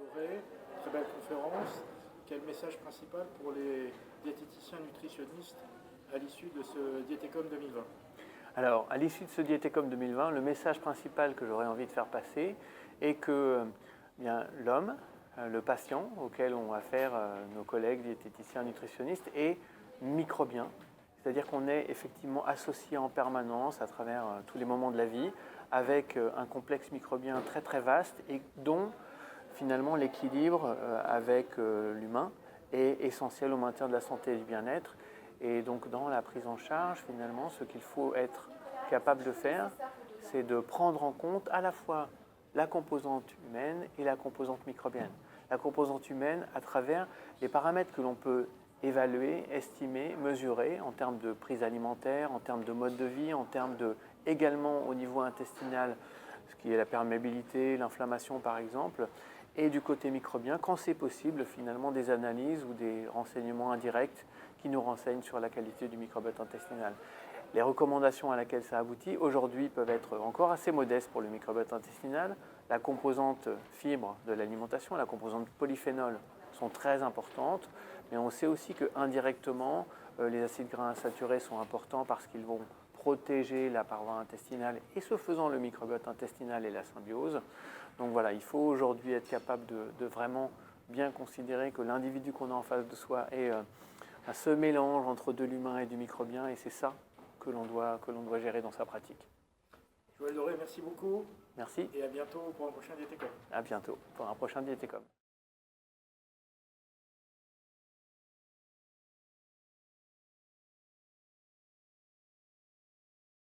Doré, très belle conférence. Quel message principal pour les diététiciens nutritionnistes à l'issue de ce Diétécom 2020? Alors, à l'issue de ce Diétécom 2020, le message principal que j'aurais envie de faire passer est que l'homme, le patient auquel ont affaire nos collègues diététiciens nutritionnistes, est microbien. C'est-à-dire qu'on est effectivement associé en permanence à travers tous les moments de la vie avec un complexe microbien très très vaste et dont finalement l'équilibre avec l'humain est essentiel au maintien de la santé et du bien-être. Et donc dans la prise en charge, finalement, ce qu'il faut être capable de faire, c'est de prendre en compte à la fois la composante humaine et la composante microbienne. La composante humaine à travers les paramètres que l'on peut évaluer, estimer, mesurer en termes de prise alimentaire, en termes de mode de vie, en termes de, également au niveau intestinal, ce qui est la perméabilité, l'inflammation par exemple, et du côté microbien, quand c'est possible, finalement des analyses ou des renseignements indirects qui nous renseignent sur la qualité du microbiote intestinal. Les recommandations à laquelle ça aboutit aujourd'hui peuvent être encore assez modestes pour le microbiote intestinal. La composante fibre de l'alimentation, la composante polyphénol sont très importantes, mais on sait aussi que indirectement, les acides gras insaturés sont importants parce qu'ils vont protéger la paroi intestinale et ce faisant le microbiote intestinal et la symbiose. Donc voilà, il faut aujourd'hui être capable de vraiment bien considérer que l'individu qu'on a en face de soi est ce mélange entre de l'humain et du microbien et c'est ça que l'on doit gérer dans sa pratique. Joël Doré, merci beaucoup. Merci. Et à bientôt pour un prochain Diétécom. À bientôt pour un prochain Diétécom.